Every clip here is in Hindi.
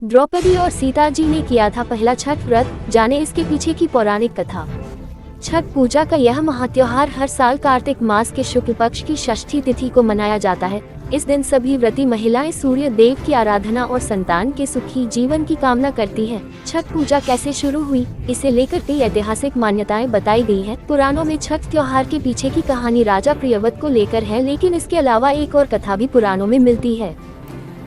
द्रौपदी और सीता जी ने किया था पहला छठ व्रत, जाने इसके पीछे की पौराणिक कथा। छठ पूजा का यह महात्योहार हर साल कार्तिक मास के शुक्ल पक्ष की षष्ठी तिथि को मनाया जाता है। इस दिन सभी व्रती महिलाएं सूर्य देव की आराधना और संतान के सुखी जीवन की कामना करती हैं। छठ पूजा कैसे शुरू हुई, इसे लेकर कई ऐतिहासिक मान्यताएं बताई गई हैं। पुराणों में छठ त्योहार के पीछे की कहानी राजा प्रियव्रत को लेकर है, लेकिन इसके अलावा एक और कथा भी पुराणों में मिलती है।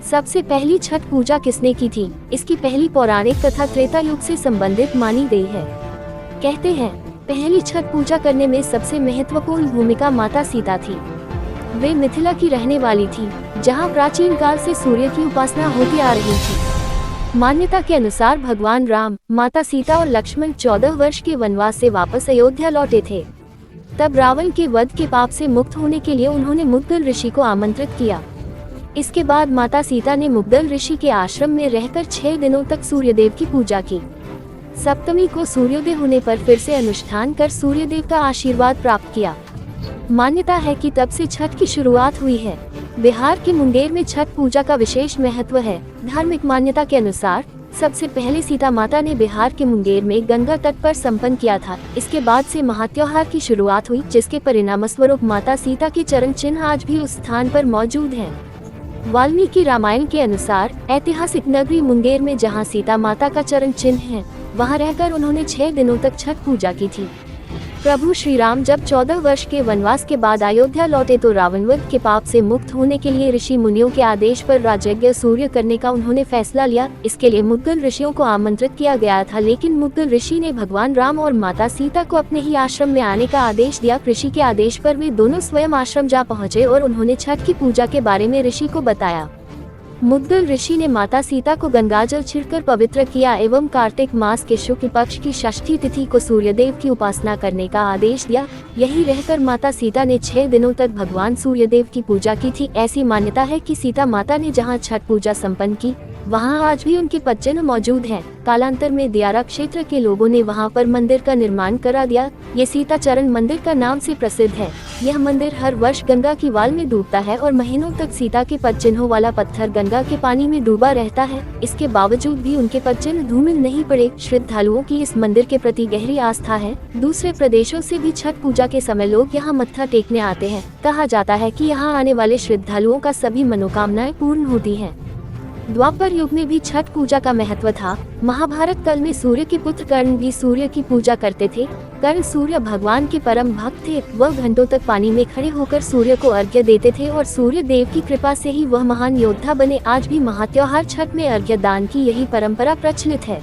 सबसे पहली छठ पूजा किसने की थी? इसकी पहली पौराणिक कथा त्रेता युग से संबंधित मानी गई है। कहते हैं पहली छठ पूजा करने में सबसे महत्वपूर्ण भूमिका माता सीता थी। वे मिथिला की रहने वाली थी, जहां प्राचीन काल से सूर्य की उपासना होती आ रही थी। मान्यता के अनुसार भगवान राम, माता सीता और लक्ष्मण 14 वर्ष के वनवास से वापस अयोध्या लौटे थे। तब रावण के वध के पाप से मुक्त होने के लिए उन्होंने मुद्गल ऋषि को आमंत्रित किया। इसके बाद माता सीता ने मुद्गल ऋषि के आश्रम में रहकर 6 दिनों तक सूर्यदेव की पूजा की। सप्तमी को सूर्योदय होने पर फिर से अनुष्ठान कर सूर्यदेव का आशीर्वाद प्राप्त किया। मान्यता है कि तब से छठ की शुरुआत हुई है। बिहार के मुंगेर में छठ पूजा का विशेष महत्व है। धार्मिक मान्यता के अनुसार सबसे पहले सीता माता ने बिहार के मुंगेर में गंगा तट पर संपन्न किया था। इसके बाद से महात्योहार की शुरुआत हुई, जिसके परिणामस्वरूप माता सीता के चरण चिन्ह आज भी उस स्थान पर मौजूद हैं। वाल्मीकि रामायण के अनुसार ऐतिहासिक नगरी मुंगेर में जहां सीता माता का चरण चिन्ह है, वहां रहकर उन्होंने 6 दिनों तक छठ पूजा की थी। प्रभु श्री राम जब 14 वर्ष के वनवास के बाद अयोध्या लौटे तो रावणवध के पाप से मुक्त होने के लिए ऋषि मुनियों के आदेश पर राजयज्ञ सूर्य करने का उन्होंने फैसला लिया। इसके लिए मुद्गल ऋषियों को आमंत्रित किया गया था, लेकिन मुद्गल ऋषि ने भगवान राम और माता सीता को अपने ही आश्रम में आने का आदेश दिया। ऋषि के आदेश पर वे दोनों स्वयं आश्रम जा पहुँचे और उन्होंने छठ की पूजा के बारे में ऋषि को बताया। मुद्गल ऋषि ने माता सीता को गंगाजल छिड़कर पवित्र किया एवं कार्तिक मास के शुक्ल पक्ष की षष्ठी तिथि को सूर्यदेव की उपासना करने का आदेश दिया। यही रहकर माता सीता ने 6 दिनों तक भगवान सूर्यदेव की पूजा की थी। ऐसी मान्यता है कि सीता माता ने जहां छठ पूजा संपन्न की, वहां आज भी उनके पदचिन्ह मौजूद हैं। कालांतर में दियारा क्षेत्र के लोगों ने वहां पर मंदिर का निर्माण करा दिया। ये सीता चरण मंदिर का नाम से प्रसिद्ध है। यह मंदिर हर वर्ष गंगा की वाल में डूबता है और महीनों तक सीता के पदचिन्हों वाला पत्थर गंगा के पानी में डूबा रहता है। इसके बावजूद भी उनके पदचिन्ह धूमिल नहीं पड़े। श्रद्धालुओं की इस मंदिर के प्रति गहरी आस्था है। दूसरे प्रदेशों से भी छठ पूजा के समय लोग यहाँ मत्था टेकने आते हैं। कहा जाता है कि यहाँ आने वाले श्रद्धालुओं का सभी मनोकामनाएं पूर्ण होती हैं। द्वापर युग में भी छठ पूजा का महत्व था। महाभारत काल में सूर्य के पुत्र कर्ण भी सूर्य की पूजा करते थे। कर्ण सूर्य भगवान के परम भक्त थे। वह घंटों तक पानी में खड़े होकर सूर्य को अर्घ्य देते थे और सूर्य देव की कृपा से ही वह महान योद्धा बने। आज भी महात्योहार छठ में अर्घ्य दान की यही परंपरा प्रचलित है।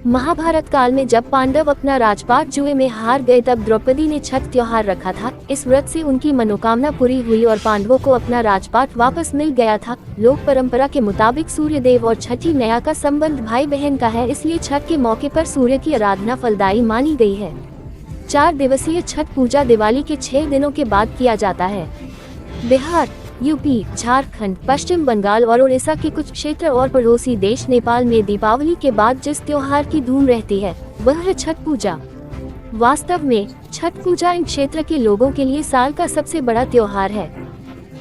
महाभारत काल में जब पांडव अपना राजपाट जुए में हार गए, तब द्रौपदी ने छठ त्योहार रखा था। इस व्रत से उनकी मनोकामना पूरी हुई और पांडवों को अपना राजपाट वापस मिल गया था। लोक परंपरा के मुताबिक सूर्यदेव और छठी मैया का संबंध भाई बहन का है, इसलिए छठ के मौके पर सूर्य की आराधना फलदायी मानी गई है। 4 दिवसीय छठ पूजा दिवाली के 6 दिनों के बाद किया जाता है। बिहार, यूपी, झारखंड, पश्चिम बंगाल और उड़ीसा के कुछ क्षेत्र और पड़ोसी देश नेपाल में दीपावली के बाद जिस त्योहार की धूम रहती है, वह है छठ पूजा। वास्तव में छठ पूजा इन क्षेत्र के लोगों के लिए साल का सबसे बड़ा त्योहार है।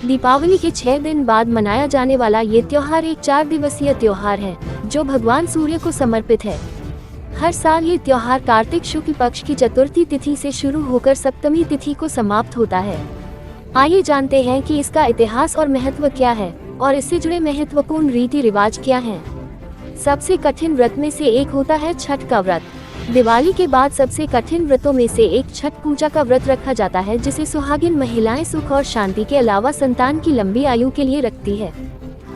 दीपावली के 6 दिन बाद मनाया जाने वाला ये त्योहार एक 4 दिवसीय त्योहार है, जो भगवान सूर्य को समर्पित है। हर साल ये त्योहार कार्तिक शुक्ल पक्ष की चतुर्थी तिथि से शुरू होकर सप्तमी तिथि को समाप्त होता है। आइए जानते हैं कि इसका इतिहास और महत्व क्या है और इससे जुड़े महत्वपूर्ण रीति रिवाज क्या हैं। सबसे कठिन व्रत में से एक होता है छठ का व्रत। दिवाली के बाद सबसे कठिन व्रतों में से एक छठ पूजा का व्रत रखा जाता है, जिसे सुहागिन महिलाएं सुख और शांति के अलावा संतान की लंबी आयु के लिए रखती है।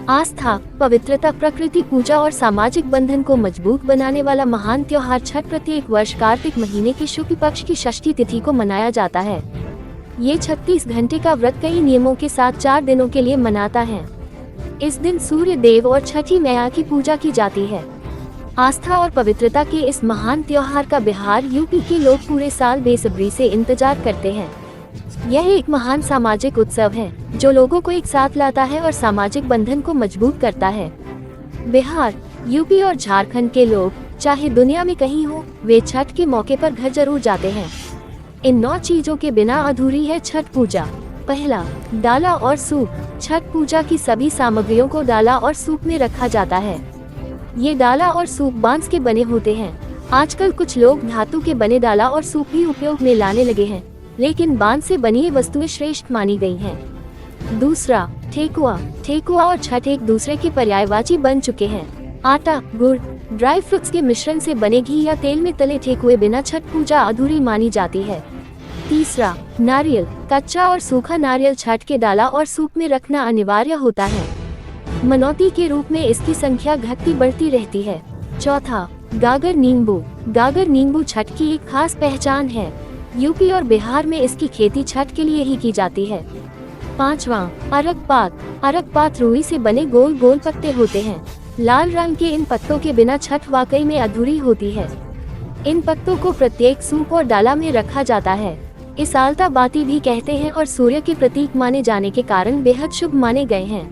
आस्था, पवित्रता, प्रकृति पूजा और सामाजिक बंधन को मजबूत बनाने वाला महान त्योहार छठ प्रत्येक वर्ष कार्तिक महीने के शुक्ल पक्ष की षष्ठी तिथि को मनाया जाता है। ये 36 घंटे का व्रत कई नियमों के साथ 4 दिनों के लिए मनाता है। इस दिन सूर्य देव और छठी मैया की पूजा की जाती है। आस्था और पवित्रता के इस महान त्योहार का बिहार, यूपी के लोग पूरे साल बेसब्री से इंतजार करते हैं। यह एक महान सामाजिक उत्सव है, जो लोगों को एक साथ लाता है और सामाजिक बंधन को मजबूत करता है। बिहार, यूपी और झारखंड के लोग चाहे दुनिया में कहीं हो, वे छठ के मौके पर घर जरूर जाते हैं। इन 9 चीजों के बिना अधूरी है छठ पूजा। पहला, डाला और सूप। छठ पूजा की सभी सामग्रियों को डाला और सूप में रखा जाता है। ये डाला और सूप बांस के बने होते हैं। आजकल कुछ लोग धातु के बने डाला और सूप भी उपयोग में लाने लगे हैं, लेकिन बांस से बनी ये वस्तुएं श्रेष्ठ मानी गई हैं। दूसरा, ठेकुआ। ठेकुआ और छठ एक दूसरे के पर्यायवाची बन चुके हैं। आटा, गुड़, ड्राई फ्रूट्स के मिश्रण से बने घी या तेल में तले ठेकुए बिना छठ पूजा अधूरी मानी जाती है। तीसरा, नारियल। कच्चा और सूखा नारियल छठ के डाला और सूप में रखना अनिवार्य होता है। मनौती के रूप में इसकी संख्या घटती बढ़ती रहती है। चौथा, गागर नींबू। गागर नींबू छठ की एक खास पहचान है। यूपी और बिहार में इसकी खेती छठ के लिए ही की जाती है। पांचवा, अरक पात। अरक पात रुई से बने गोल गोल पत्ते होते हैं। लाल रंग के इन पत्तों के बिना छठ वाकई में अधूरी होती है। इन पत्तों को प्रत्येक सूप और डाला में रखा जाता है। इस आलता बाती भी कहते हैं और सूर्य के प्रतीक माने जाने के कारण बेहद शुभ माने गए हैं।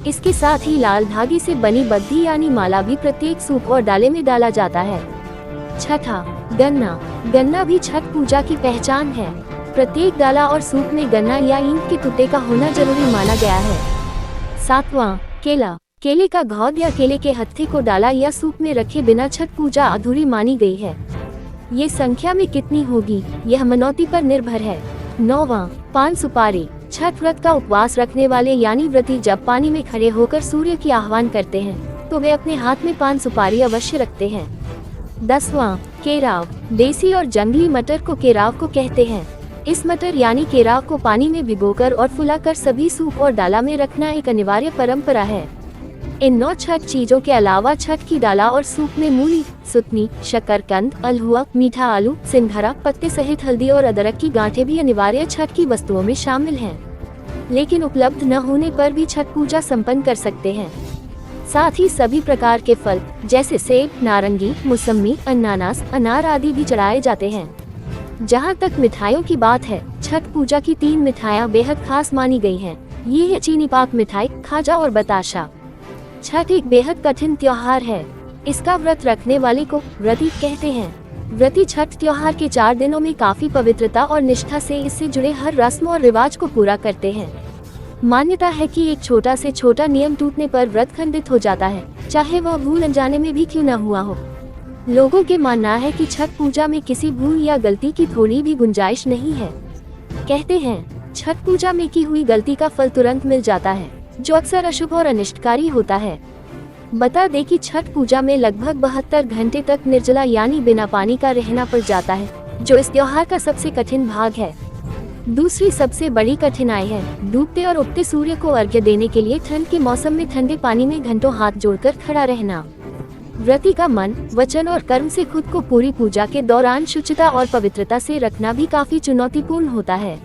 इसके साथ ही लाल धागे से बनी बद्धी यानी माला भी प्रत्येक सूप और डाले में डाला जाता है। छठा, गन्ना। गन्ना भी छठ पूजा की पहचान है। प्रत्येक डाला और सूप में गन्ना या ईंट के टुकड़े का होना जरूरी माना गया है। सातवां, केला। केले का घौद या केले के हत्थे को डाला या सूप में रखे बिना छठ पूजा अधूरी मानी गई है। ये संख्या में कितनी होगी यह मनौती पर निर्भर है। नौवां, पान सुपारी। छठ व्रत का उपवास रखने वाले यानी व्रती जब पानी में खड़े होकर सूर्य की आह्वान करते हैं तो वे अपने हाथ में पान सुपारी अवश्य रखते हैं। 10वां, केराव। देसी और जंगली मटर को केराव को कहते हैं। इस मटर यानी केराव को पानी में भिगोकर और फुलाकर सभी सूप और डाला में रखना एक अनिवार्य परंपरा है। इन 9 छठ चीजों के अलावा छठ की डाला और सूप में मूली, सुतनी, शकरकंद, अल्हुआ, मीठा आलू, सिंघाड़ा, पत्ते सहित हल्दी और अदरक की गांठें भी अनिवार्य छठ की वस्तुओं में शामिल हैं। लेकिन उपलब्ध न होने पर भी छठ पूजा संपन्न कर सकते हैं। साथ ही सभी प्रकार के फल जैसे सेब, नारंगी, मौसम्मी, अनानास, अनार आदि भी चढ़ाए जाते हैं। जहाँ तक मिठाइयों की बात है, छठ पूजा की 3 मिठाइयाँ बेहद खास मानी गई हैं। ये है चीनी पाक मिठाई, खाजा और बताशा। छठ एक बेहद कठिन त्योहार है। इसका व्रत रखने वाले को व्रती कहते हैं। व्रती छठ त्योहार के 4 दिनों में काफी पवित्रता और निष्ठा से इससे जुड़े हर रस्म और रिवाज को पूरा करते हैं। मान्यता है कि एक छोटा से छोटा नियम टूटने पर व्रत खंडित हो जाता है, चाहे वह भूल अनजाने में भी क्यों न हुआ हो। लोगों के मानना है कि छठ पूजा में किसी भूल या गलती की थोड़ी भी गुंजाइश नहीं है। कहते हैं छठ पूजा में की हुई गलती का फल तुरंत मिल जाता है, जो अक्सर अशुभ और अनिष्टकारी होता है। बता दें कि छठ पूजा में लगभग 72 घंटे तक निर्जला यानी बिना पानी का रहना पड़ जाता है, जो इस त्योहार का सबसे कठिन भाग है। दूसरी सबसे बड़ी कठिनाई है डूबते और उगते सूर्य को अर्घ्य देने के लिए ठंड के मौसम में ठंडे पानी में घंटों हाथ जोड़कर खड़ा रहना। व्रती का मन, वचन और कर्म से खुद को पूरी पूजा के दौरान शुचिता और पवित्रता से रखना भी काफी चुनौतीपूर्ण होता है।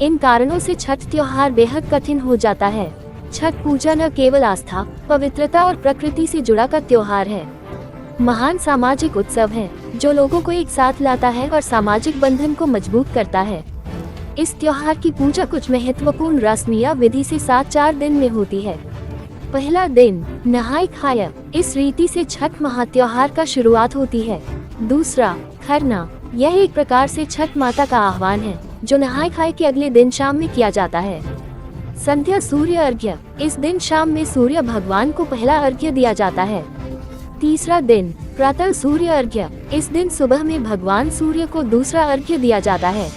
इन कारणों से छठ त्योहार बेहद कठिन हो जाता है। छठ पूजा न केवल आस्था, पवित्रता और प्रकृति से जुड़ा का त्योहार है, महान सामाजिक उत्सव है जो लोगों को एक साथ लाता है और सामाजिक बंधन को मजबूत करता है। इस त्योहार की पूजा कुछ महत्वपूर्ण रस्म या विधि से 7-4 दिन में होती है। पहला दिन नहाय खाय। इस रीति से छठ महात्योहार का शुरुआत होती है। दूसरा, खरना। यह एक प्रकार से छठ माता का आह्वान है जो नहाय खाय के अगले दिन शाम में किया जाता है। संध्या सूर्य अर्घ्य। इस दिन शाम में सूर्य भगवान को पहला अर्घ्य दिया जाता है। तीसरा दिन प्रातः सूर्य अर्घ्य। इस दिन सुबह में भगवान सूर्य को दूसरा अर्घ्य दिया जाता है।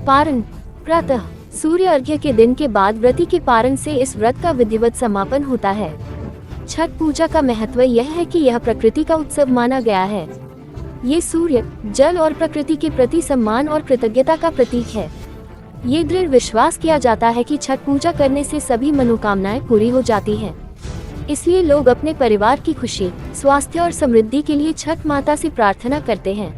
पारण। प्रातः सूर्य अर्घ्य के दिन के बाद व्रती के पारण से इस व्रत का विधिवत समापन होता है। छठ पूजा का महत्व यह है कि यह प्रकृति का उत्सव माना गया है। ये सूर्य, जल और प्रकृति के प्रति सम्मान और कृतज्ञता का प्रतीक है। ये दृढ़ विश्वास किया जाता है कि छठ पूजा करने से सभी मनोकामनाएं पूरी हो जाती हैं। इसलिए लोग अपने परिवार की खुशी, स्वास्थ्य और समृद्धि के लिए छठ माता से प्रार्थना करते हैं।